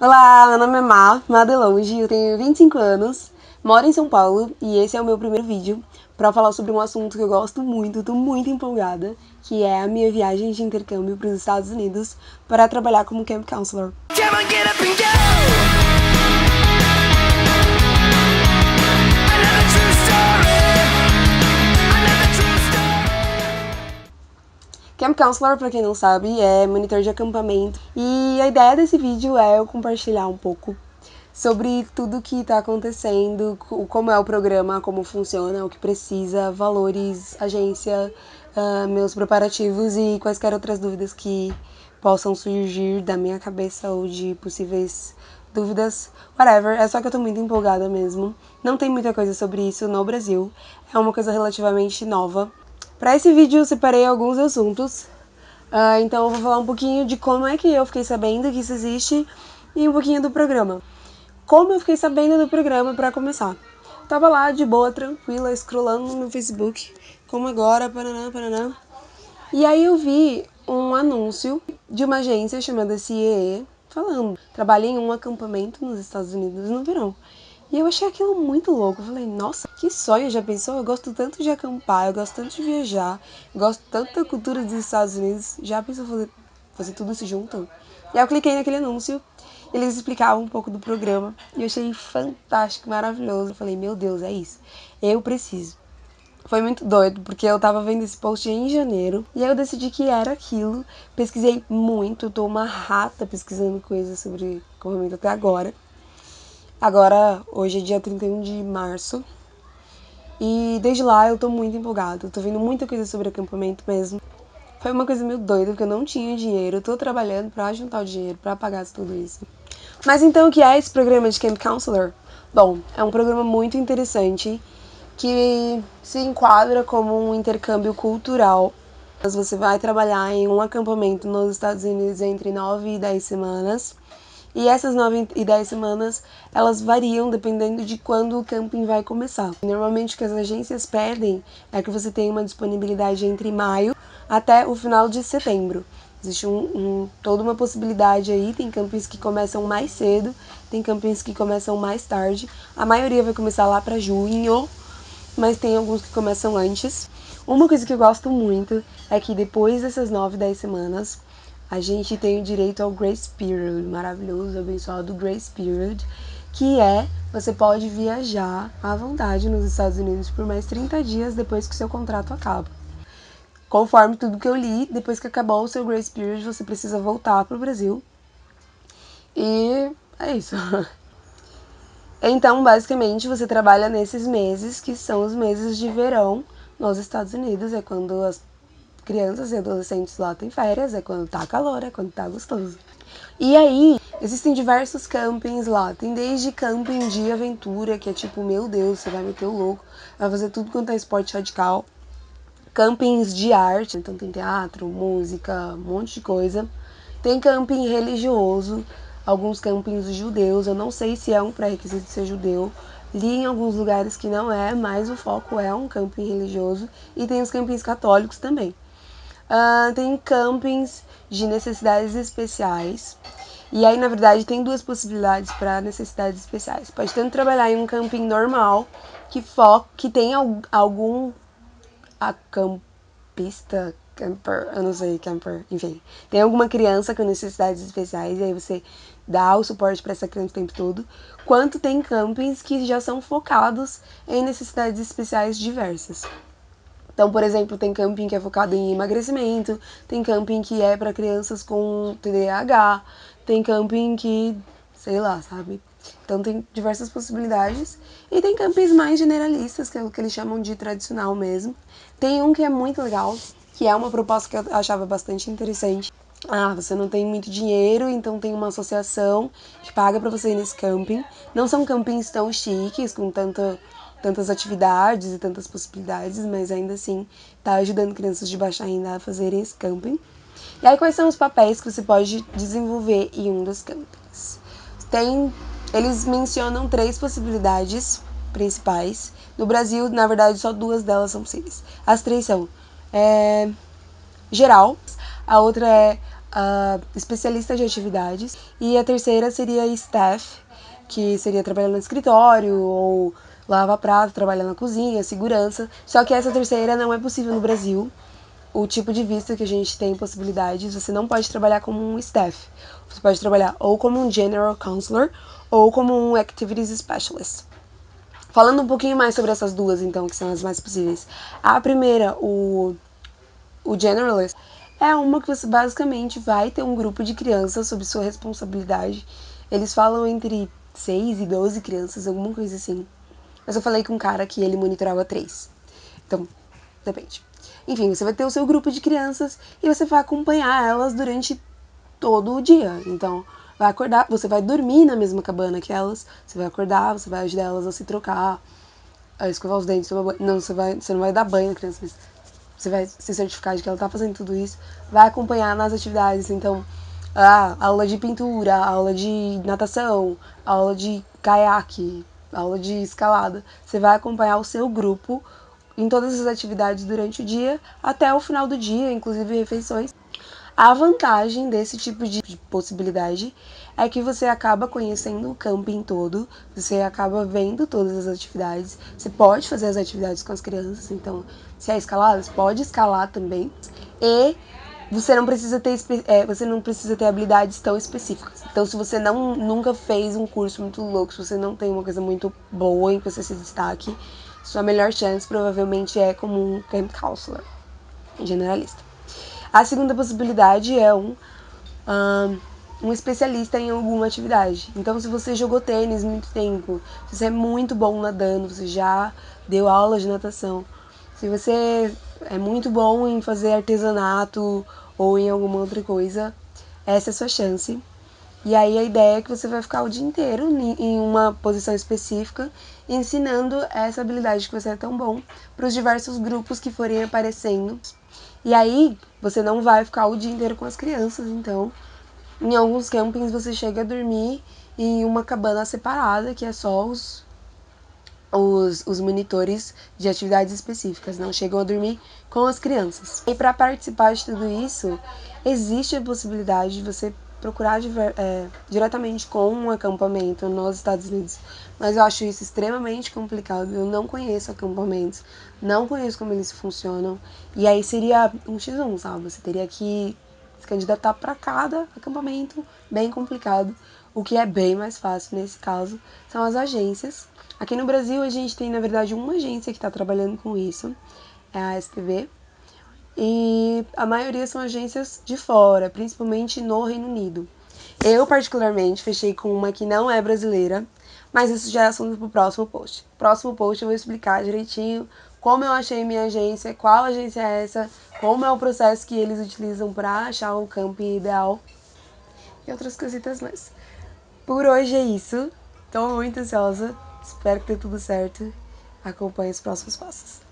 Olá, meu nome é Má Delonge, eu tenho 25 anos, moro em São Paulo e esse é o meu primeiro vídeo para falar sobre um assunto que eu gosto muito, tô muito empolgada, que é a minha viagem de intercâmbio para os Estados Unidos para trabalhar como Camp Counselor. Camp Counselor, pra quem não sabe, é monitor de acampamento. E a ideia desse vídeo é eu compartilhar um pouco sobre tudo que tá acontecendo, como é o programa, como funciona, o que precisa, valores, agência, meus preparativos e quaisquer outras dúvidas que possam surgir da minha cabeça ou de possíveis dúvidas, whatever. É só que eu tô muito empolgada mesmo. Não tem muita coisa sobre isso no Brasil. É uma coisa relativamente nova. Para esse vídeo eu separei alguns assuntos, então eu vou falar um pouquinho de como é que eu fiquei sabendo que isso existe e um pouquinho do programa. Como eu fiquei sabendo do programa, para começar? Tava lá de boa, tranquila, scrollando no Facebook, como agora, paraná. E aí eu vi um anúncio de uma agência chamada CEE falando, trabalhei em um acampamento nos Estados Unidos no verão. E eu achei aquilo muito louco. Eu falei, nossa, que sonho, já pensou? Eu gosto tanto de acampar, eu gosto tanto de viajar, eu gosto tanto da cultura dos Estados Unidos. Já pensou fazer tudo isso junto? E aí eu cliquei naquele anúncio, eles explicavam um pouco do programa e eu achei fantástico, maravilhoso. Eu falei, meu Deus, é isso. Eu preciso. Foi muito doido, porque eu tava vendo esse post em janeiro e aí eu decidi que era aquilo. Pesquisei muito, tô uma rata pesquisando coisas sobre acampamento até agora. Agora, hoje é dia 31 de março e desde lá eu tô muito empolgada. Eu tô vendo muita coisa sobre acampamento mesmo. Foi uma coisa meio doida, porque eu não tinha dinheiro. Eu tô trabalhando pra juntar o dinheiro, pra pagar tudo isso. Mas então, o que é esse programa de Camp Counselor? Bom, é um programa muito interessante que se enquadra como um intercâmbio cultural. Você vai trabalhar em um acampamento nos Estados Unidos entre 9 e 10 semanas. E essas 9 e 10 semanas, elas variam dependendo de quando o camping vai começar. Normalmente o que as agências pedem é que você tenha uma disponibilidade entre maio até o final de setembro. Existe toda uma possibilidade aí, tem campings que começam mais cedo, tem campings que começam mais tarde. A maioria vai começar lá para junho, mas tem alguns que começam antes. Uma coisa que eu gosto muito é que depois dessas 9, 10 semanas, a gente tem o direito ao Grace Period, maravilhoso, abençoado Grace Period, que é, você pode viajar à vontade nos Estados Unidos por mais 30 dias depois que o seu contrato acaba. Conforme tudo que eu li, depois que acabou o seu Grace Period, você precisa voltar pro Brasil. E é isso. Então, basicamente, você trabalha nesses meses, que são os meses de verão nos Estados Unidos. É quando as crianças e adolescentes lá têm férias, é quando tá calor, é quando tá gostoso. E aí, existem diversos campings lá. Tem desde camping de aventura, que é tipo, meu Deus, você vai meter o louco, vai fazer tudo quanto é esporte radical. Campings de arte, então tem teatro, música, um monte de coisa. Tem camping religioso, alguns campings judeus, eu não sei se é um pré-requisito ser judeu. Li em alguns lugares que não é, mas o foco é um camping religioso. E tem os campings católicos também. Tem campings de necessidades especiais. E aí, na verdade, tem duas possibilidades para necessidades especiais. Pode tanto trabalhar em um camping normal, que tem algum acampista, camper, eu não sei, camper, enfim. Tem alguma criança com necessidades especiais e aí você dá o suporte para essa criança o tempo todo. Quanto tem campings que já são focados em necessidades especiais diversas. Então, por exemplo, tem camping que é focado em emagrecimento, tem camping que é para crianças com TDAH, tem camping que, sei lá, sabe? Então tem diversas possibilidades. E tem campings mais generalistas, que é o que eles chamam de tradicional mesmo. Tem um que é muito legal, que é uma proposta que eu achava bastante interessante. Você não tem muito dinheiro, então tem uma associação que paga para você ir nesse camping. Não são campings tão chiques, com tantas atividades e tantas possibilidades, mas ainda assim tá ajudando crianças de baixa renda a fazerem esse camping. E aí, quais são os papéis que você pode desenvolver em um dos campings? Eles mencionam 3 possibilidades principais. No Brasil, na verdade, só 2 delas são possíveis. As 3 são geral, a outra é especialista de atividades, e a terceira seria staff, que seria trabalhar no escritório ou lavar prato, trabalhar na cozinha, segurança. Só que essa terceira não é possível no Brasil. O tipo de visto que a gente tem possibilidades, você não pode trabalhar como um staff. Você pode trabalhar ou como um general counselor ou como um activities specialist. Falando um pouquinho mais sobre essas duas, então, que são as mais possíveis. A primeira, o generalist, é uma que você basicamente vai ter um grupo de crianças sob sua responsabilidade. Eles falam entre 6 e 12 crianças, alguma coisa assim. Mas eu falei com um cara que ele monitorava 3. Então, depende. Enfim, você vai ter o seu grupo de crianças e você vai acompanhar elas durante todo o dia. Então, vai acordar, você vai dormir na mesma cabana que elas, você vai acordar, você vai ajudar elas a se trocar, a escovar os dentes, tomar banho. Não, você não vai dar banho na criança, mas você vai se certificar de que ela tá fazendo tudo isso, vai acompanhar nas atividades. Então, aula de pintura, aula de natação, aula de caiaque, aula de escalada. Você vai acompanhar o seu grupo em todas as atividades durante o dia, até o final do dia, inclusive refeições. A vantagem desse tipo de possibilidade é que você acaba conhecendo o camping todo, você acaba vendo todas as atividades, você pode fazer as atividades com as crianças, então se é escalada, você pode escalar também, e você não precisa ter habilidades tão específicas. Então, se você nunca fez um curso muito louco, se você não tem uma coisa muito boa em que você se destaque, sua melhor chance provavelmente é como um camp counselor, generalista. A segunda possibilidade é um especialista em alguma atividade. Então, se você jogou tênis muito tempo, se você é muito bom nadando, você já deu aula de natação, se você é muito bom em fazer artesanato ou em alguma outra coisa, essa é a sua chance. E aí a ideia é que você vai ficar o dia inteiro em uma posição específica, ensinando essa habilidade que você é tão bom para os diversos grupos que forem aparecendo. E aí você não vai ficar o dia inteiro com as crianças, então em alguns campings você chega a dormir em uma cabana separada, que é só os monitores de atividades específicas, não chegam a dormir com as crianças. E para participar de tudo isso, existe a possibilidade de você procurar diretamente com um acampamento nos Estados Unidos, mas eu acho isso extremamente complicado. Eu não conheço acampamentos, não conheço como eles funcionam, e aí seria um X1, sabe? Você teria que se candidatar para cada acampamento, bem complicado. O que é bem mais fácil nesse caso são as agências. Aqui no Brasil a gente tem, na verdade, uma agência que está trabalhando com isso, é a STV, e a maioria são agências de fora, principalmente no Reino Unido. Eu, particularmente, fechei com uma que não é brasileira, mas isso já é assunto para o próximo post. Próximo post eu vou explicar direitinho como eu achei minha agência, qual agência é essa, como é o processo que eles utilizam para achar o camping ideal e outras cositas mais. Por hoje é isso. Estou muito ansiosa. Espero que dê tudo certo. Acompanhe os próximos passos.